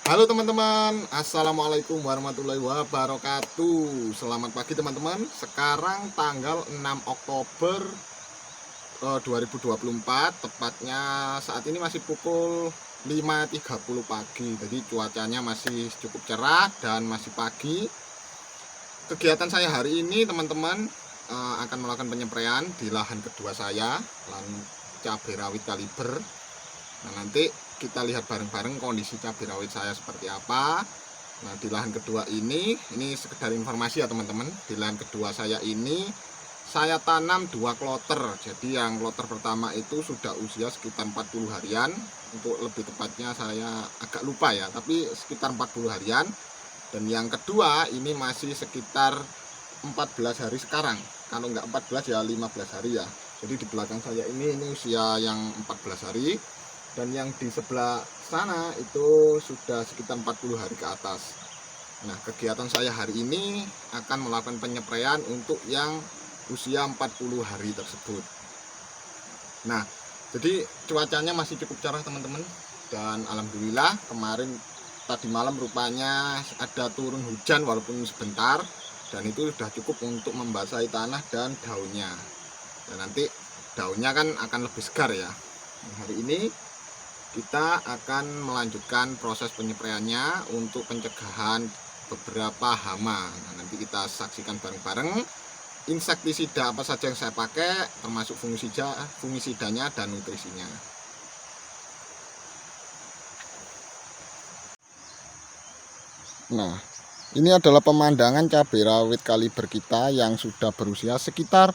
Halo teman-teman, assalamualaikum warahmatullahi wabarakatuh. Selamat pagi teman-teman. Sekarang tanggal 6 Oktober 2024. Tepatnya saat ini masih pukul 5.30 pagi. Jadi cuacanya masih cukup cerah dan masih pagi. Kegiatan saya hari ini teman-teman akan melakukan penyempraian di lahan kedua saya, lahan cabai rawit kaliber. Nah, nanti kita lihat bareng-bareng kondisi cabai rawit saya seperti apa. Nah, di lahan kedua ini sekedar informasi ya teman-teman. Di lahan kedua saya ini saya tanam 2 kloter. Jadi yang kloter pertama itu sudah usia sekitar 40 harian. Untuk lebih tepatnya saya agak lupa ya, tapi sekitar 40 harian. Dan yang kedua ini masih sekitar 14 hari sekarang. Kalau nggak 14 ya 15 hari ya. Jadi di belakang saya ini usia yang 14 hari. Dan yang di sebelah sana itu sudah sekitar 40 hari ke atas. Nah, kegiatan saya hari ini akan melakukan penyempraian untuk yang usia 40 hari tersebut. Nah, jadi cuacanya masih cukup cerah teman-teman. Dan alhamdulillah kemarin tadi malam rupanya ada turun hujan walaupun sebentar. Dan itu sudah cukup untuk membasahi tanah dan daunnya. Dan nanti daunnya kan akan lebih segar ya. Nah, hari ini kita akan melanjutkan proses penyempraiannya untuk pencegahan beberapa hama. Nah, nanti kita saksikan bareng-bareng insektisida apa saja yang saya pakai, termasuk fungisidanya dan nutrisinya. Nah, ini adalah pemandangan cabai rawit kaliber kita yang sudah berusia sekitar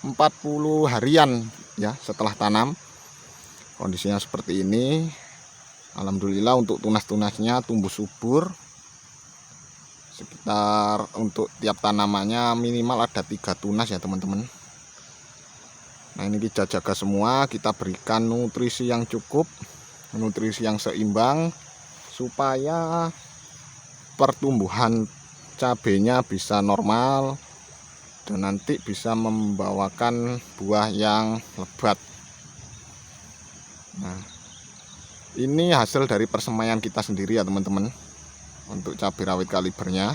40 harian ya setelah tanam. Kondisinya seperti ini. Alhamdulillah untuk tunas-tunasnya tumbuh subur. Sekitar untuk tiap tanamannya minimal ada 3 tunas ya teman-teman. Nah, ini kita jaga semua, kita berikan nutrisi yang cukup, nutrisi yang seimbang supaya pertumbuhan cabenya bisa normal dan nanti bisa membawakan buah yang lebat. Nah, ini hasil dari persemaian kita sendiri ya teman-teman. Untuk cabai rawit kalibernya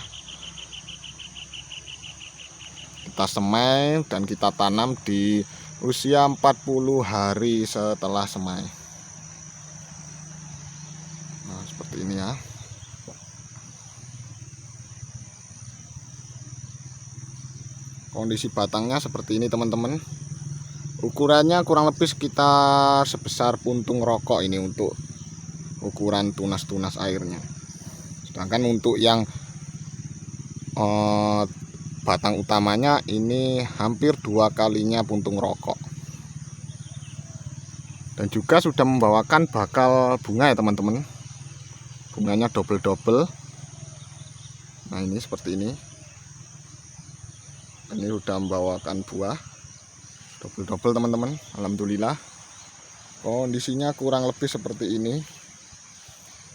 kita semai dan kita tanam di usia 40 hari setelah semai. Nah, seperti ini ya. Kondisi batangnya seperti ini teman-teman. Ukurannya kurang lebih sekitar sebesar puntung rokok ini untuk ukuran tunas-tunas airnya. Sedangkan untuk yang batang utamanya ini hampir 2 kalinya puntung rokok. Dan juga sudah membawakan bakal bunga ya teman-teman. Bunganya double-double. Nah, ini seperti ini. Ini sudah membawakan buah double-double teman-teman. Alhamdulillah kondisinya kurang lebih seperti ini.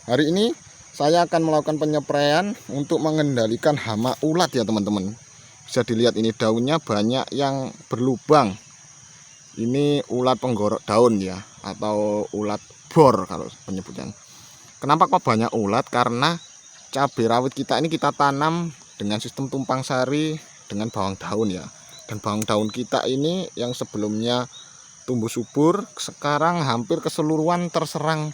Hari ini saya akan melakukan penyempraian untuk mengendalikan hama ulat ya teman-teman. Bisa dilihat ini daunnya banyak yang berlubang. Ini ulat penggorok daun ya, atau ulat bor kalau penyebutan. Kenapa kok banyak ulat? Karena cabai rawit kita ini kita tanam dengan sistem tumpang sari dengan bawang daun ya. Dan bawang daun kita ini yang sebelumnya tumbuh subur, sekarang hampir keseluruhan terserang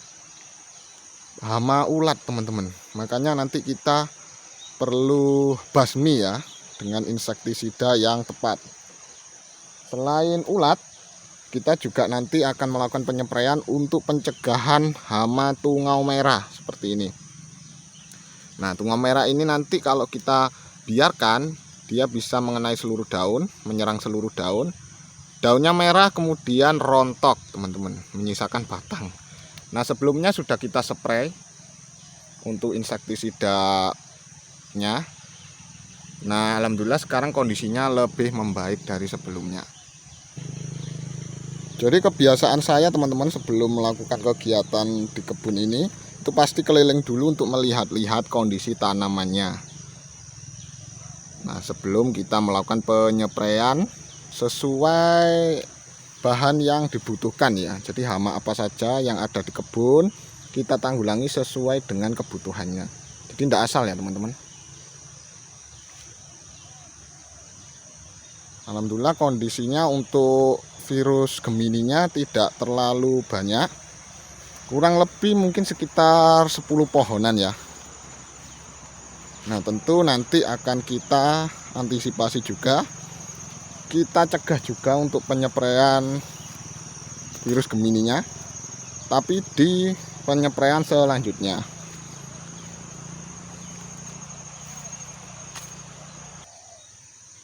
hama ulat teman-teman. Makanya nanti kita perlu basmi ya dengan insektisida yang tepat. Selain ulat, kita juga nanti akan melakukan penyempraian untuk pencegahan hama tungau merah seperti ini. Nah, tungau merah ini nanti kalau kita biarkan dia bisa mengenai seluruh daun, menyerang seluruh daun. Daunnya merah kemudian rontok teman-teman, menyisakan batang. Nah, sebelumnya sudah kita spray untuk insektisidanya. Nah, alhamdulillah sekarang kondisinya lebih membaik dari sebelumnya. Jadi kebiasaan saya teman-teman sebelum melakukan kegiatan di kebun ini itu pasti keliling dulu untuk melihat-lihat kondisi tanamannya. Nah, sebelum kita melakukan penyempraian sesuai bahan yang dibutuhkan ya. Jadi hama apa saja yang ada di kebun kita tanggulangi sesuai dengan kebutuhannya. Jadi tidak asal ya teman-teman. Alhamdulillah kondisinya untuk virus Gemininya tidak terlalu banyak, kurang lebih mungkin sekitar 10 pohonan ya. Nah tentu nanti akan kita antisipasi juga, kita cegah juga untuk penyepraian virus Gemininya, tapi di penyepraian selanjutnya.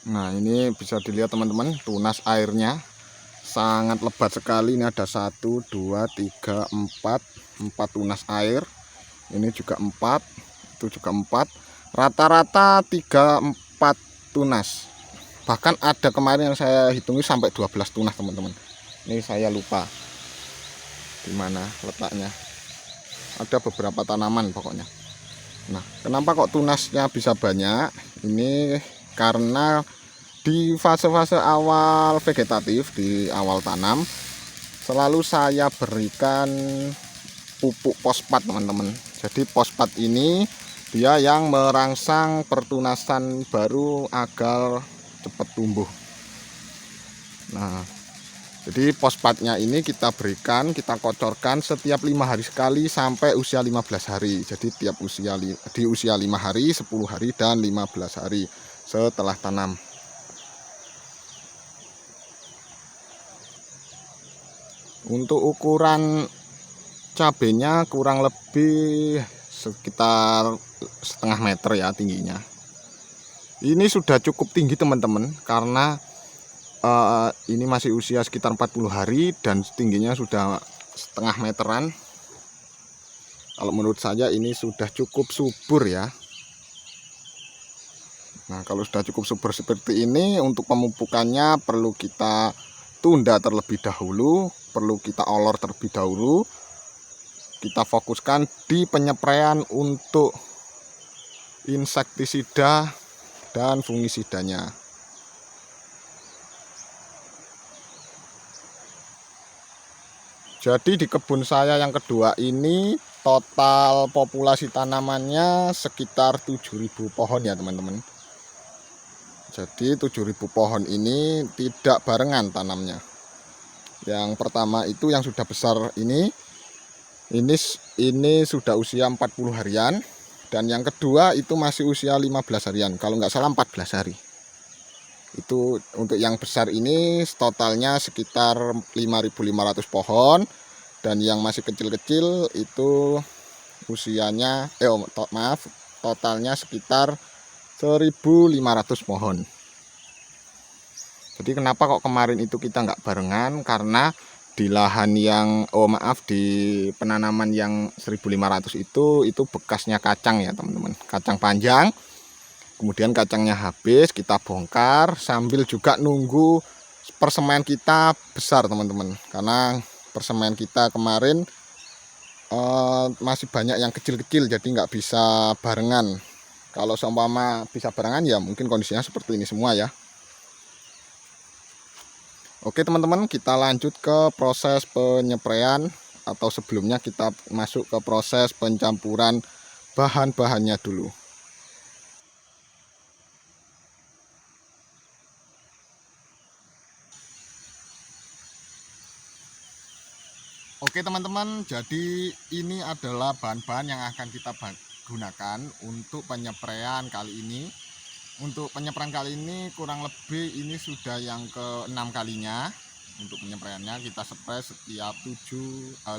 Nah ini bisa dilihat teman-teman, tunas airnya sangat lebat sekali. Ini ada 1, 2, 3, 4 tunas air. Ini juga 4, itu juga 4. Rata-rata 3-4 tunas. Bahkan ada kemarin yang saya hitungi sampai 12 tunas teman-teman. Ini saya lupa di mana letaknya. Ada beberapa tanaman pokoknya. Nah, kenapa kok tunasnya bisa banyak? Ini karena di fase-fase awal vegetatif, di awal tanam, selalu saya berikan pupuk fosfat teman-teman. Jadi fosfat ini dia yang merangsang pertunasan baru agar cepat tumbuh. Nah, jadi fosfatnya ini kita berikan, kita kocorkan setiap 5 hari sekali sampai usia 15 hari. Jadi tiap usia di usia 5 hari, 10 hari, dan 15 hari setelah tanam. Untuk ukuran cabenya kurang lebih sekitar setengah meter ya tingginya. Ini sudah cukup tinggi teman-teman, karena ini masih usia sekitar 40 hari dan tingginya sudah setengah meteran. Kalau menurut saya ini sudah cukup subur ya. Nah kalau sudah cukup subur seperti ini, untuk pemupukannya perlu kita tunda terlebih dahulu, perlu kita olor terlebih dahulu. Kita fokuskan di penyepraian untuk insektisida dan fungisidanya. Jadi di kebun saya yang kedua ini total populasi tanamannya sekitar 7.000 pohon ya teman-teman. Jadi 7.000 pohon ini tidak barengan tanamnya. Yang pertama itu yang sudah besar ini sudah usia 40 harian, dan yang kedua itu masih usia 15 harian, kalau nggak salah 14 hari. Itu untuk yang besar ini totalnya sekitar 5.500 pohon, dan yang masih kecil-kecil itu usianya totalnya sekitar 1.500 pohon. Jadi kenapa kok kemarin itu kita nggak barengan, karena di lahan yang di penanaman yang 1.500 itu bekasnya kacang ya teman-teman, kacang panjang. Kemudian kacangnya habis, kita bongkar sambil juga nunggu persemen kita besar teman-teman. Karena persemen kita kemarin masih banyak yang kecil-kecil, jadi nggak bisa barengan. Kalau seumpama bisa barengan ya mungkin kondisinya seperti ini semua ya. Oke teman-teman, kita lanjut ke proses penyepraian, atau sebelumnya kita masuk ke proses pencampuran bahan-bahannya dulu. Oke teman-teman, jadi ini adalah bahan-bahan yang akan kita gunakan untuk penyepraian kali ini. Untuk penyepraian kali ini kurang lebih ini sudah yang ke-6 kalinya. Untuk penyepraiannya kita spray setiap 5-7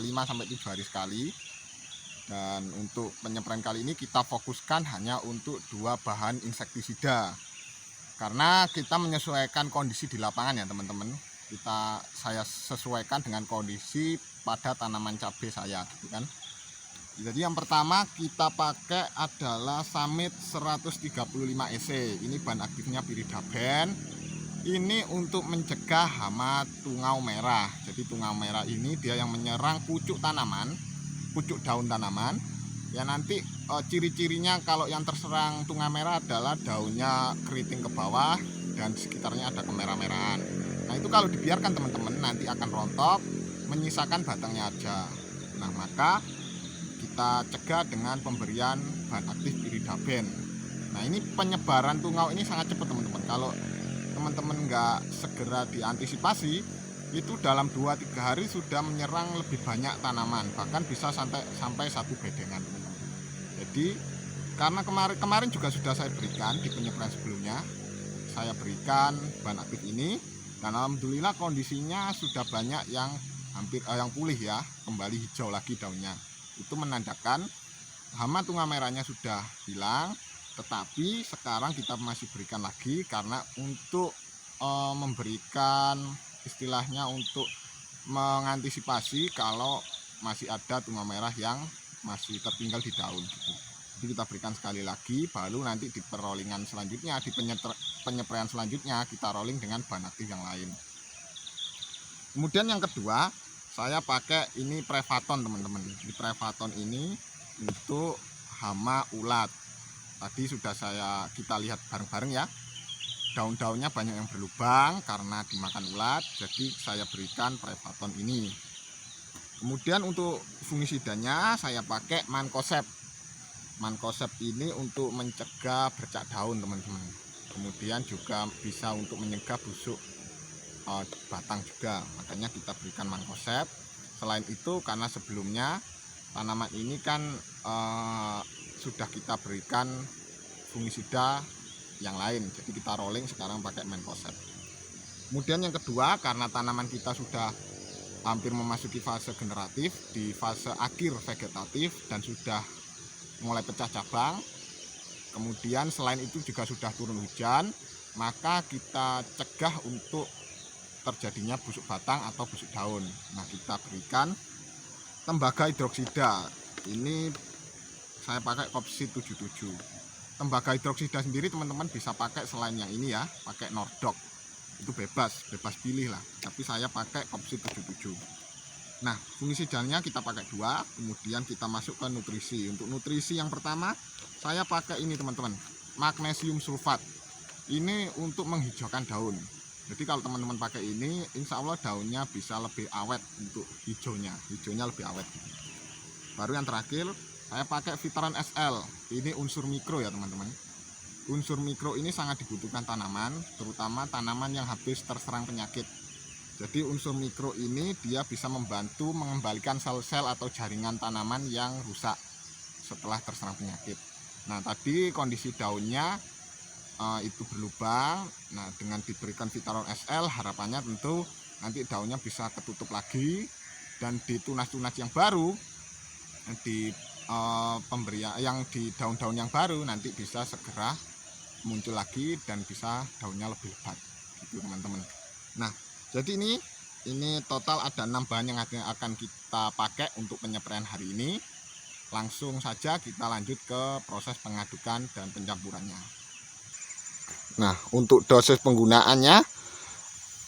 hari sekali. Dan untuk penyepraian kali ini kita fokuskan hanya untuk 2 bahan insektisida. Karena kita menyesuaikan kondisi di lapangan ya teman-teman. Saya sesuaikan dengan kondisi pada tanaman cabai saya gitu kan. Jadi yang pertama kita pakai adalah Summit 135 EC. Ini bahan aktifnya Pyridaben. Ini untuk mencegah hama tungau merah. Jadi tungau merah ini dia yang menyerang pucuk tanaman, pucuk daun tanaman. Ya nanti ciri-cirinya kalau yang terserang tungau merah adalah daunnya keriting ke bawah dan sekitarnya ada kemerah-merahan. Nah itu kalau dibiarkan teman-teman nanti akan rontok, menyisakan batangnya aja. Nah maka kita cegah dengan pemberian bahan aktif piridaben. Nah, ini penyebaran tungau ini sangat cepat teman-teman. Kalau teman-teman nggak segera diantisipasi, itu dalam 2-3 hari sudah menyerang lebih banyak tanaman, bahkan bisa sampai 1 bedengan teman-teman. Jadi karena kemarin juga sudah saya berikan di penyemprotan sebelumnya, saya berikan bahan aktif ini, dan alhamdulillah kondisinya sudah banyak yang yang pulih ya, kembali hijau lagi daunnya. Itu menandakan hama tungau merahnya sudah hilang. Tetapi sekarang kita masih berikan lagi karena untuk memberikan istilahnya untuk mengantisipasi kalau masih ada tungau merah yang masih tertinggal di daun gitu. Jadi kita berikan sekali lagi, baru nanti di perrollingan selanjutnya, di penyepraian selanjutnya kita rolling dengan bahan aktif yang lain. Kemudian yang kedua, saya pakai ini Prevaton teman-teman. Di Prevaton ini untuk hama ulat. Tadi sudah kita lihat bareng-bareng ya. Daun-daunnya banyak yang berlubang karena dimakan ulat, jadi saya berikan Prevaton ini. Kemudian untuk fungisidanya saya pakai Mancozeb. Mancozeb ini untuk mencegah bercak daun teman-teman. Kemudian juga bisa untuk menyegah busuk batang juga, makanya kita berikan Mancozeb. Selain itu karena sebelumnya tanaman ini kan sudah kita berikan fungisida yang lain, jadi kita rolling sekarang pakai Mancozeb. Kemudian yang kedua, karena tanaman kita sudah hampir memasuki fase generatif, di fase akhir vegetatif dan sudah mulai pecah cabang, kemudian selain itu juga sudah turun hujan, maka kita cegah untuk terjadinya busuk batang atau busuk daun. Nah, kita berikan tembaga hidroksida. Ini saya pakai Kopsid 77. Tembaga hidroksida sendiri teman-teman bisa pakai selain yang ini ya, pakai Nordok. Itu bebas pilih lah. Tapi saya pakai Kopsid 77. Nah, fungisidanya kita pakai 2, kemudian kita masuk ke nutrisi. Untuk nutrisi yang pertama, saya pakai ini teman-teman, magnesium sulfat. Ini untuk menghijaukan daun. Jadi kalau teman-teman pakai ini, insya Allah daunnya bisa lebih awet untuk hijaunya lebih awet. Baru yang terakhir, saya pakai Vitaran SL. Ini unsur mikro ya teman-teman. Unsur mikro ini sangat dibutuhkan tanaman, terutama tanaman yang habis terserang penyakit. Jadi unsur mikro ini dia bisa membantu mengembalikan sel-sel atau jaringan tanaman yang rusak setelah terserang penyakit. Nah, tadi kondisi daunnya itu berlubang. Nah, dengan diberikan Vitaran SL harapannya tentu nanti daunnya bisa ketutup lagi, dan di tunas-tunas yang baru, di pemberian yang di daun-daun yang baru nanti bisa segera muncul lagi dan bisa daunnya lebih lebat gitu teman-teman. Nah, jadi ini total ada 6 bahan yang akan kita pakai untuk penyepraian hari ini. Langsung saja kita lanjut ke proses pengadukan dan pencampurannya. Nah, untuk dosis penggunaannya,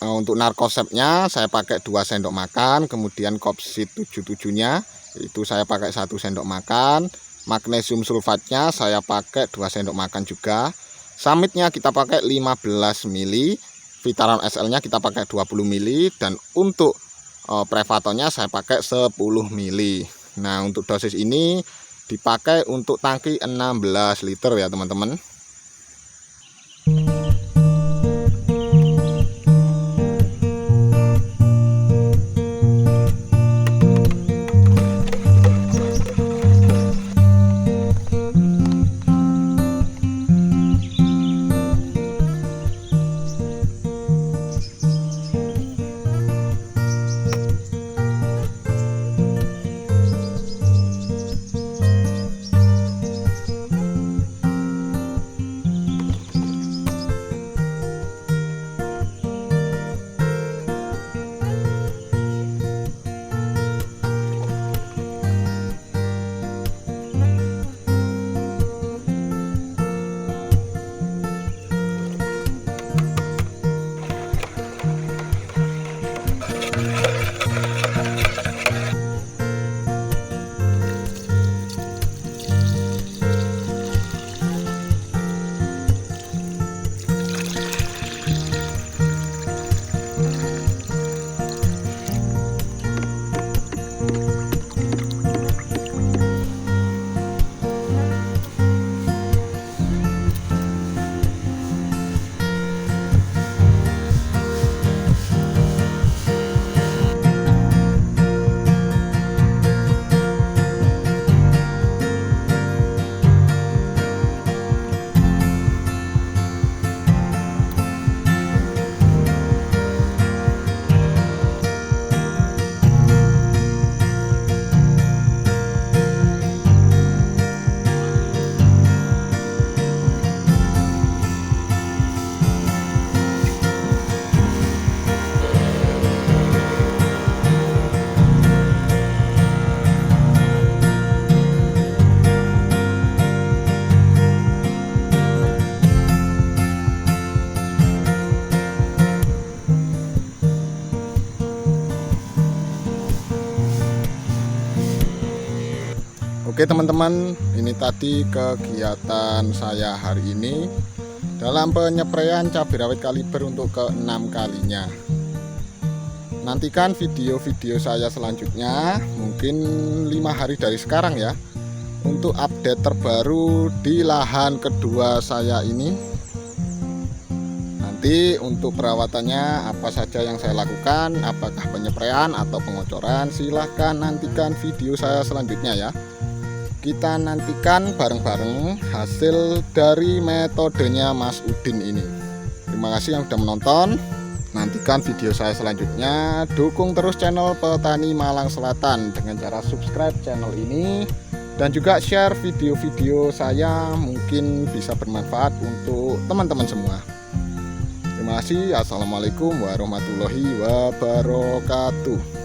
untuk narkosepnya saya pakai 2 sendok makan, kemudian Kopsid 77-nya itu saya pakai 1 sendok makan, magnesium sulfatnya saya pakai 2 sendok makan juga, samitnya kita pakai 15 ml, Vitaran SL-nya kita pakai 20 ml, dan untuk Prevatonnya saya pakai 10 ml. Nah, untuk dosis ini dipakai untuk tangki 16 liter ya teman-teman. Oke teman-teman, ini tadi kegiatan saya hari ini dalam penyepraian cabai rawit kaliber untuk ke-6 kalinya. Nantikan video-video saya selanjutnya, mungkin 5 hari dari sekarang ya, untuk update terbaru di lahan kedua saya ini. Nanti untuk perawatannya apa saja yang saya lakukan, apakah penyepraian atau pengocoran, silahkan nantikan video saya selanjutnya ya. Kita nantikan bareng-bareng hasil dari metodenya Mas Udin ini. Terima kasih yang sudah menonton. Nantikan video saya selanjutnya. Dukung terus channel Petani Malang Selatan dengan cara subscribe channel ini, dan juga share video-video saya, mungkin bisa bermanfaat untuk teman-teman semua. Terima kasih. Assalamualaikum warahmatullahi wabarakatuh.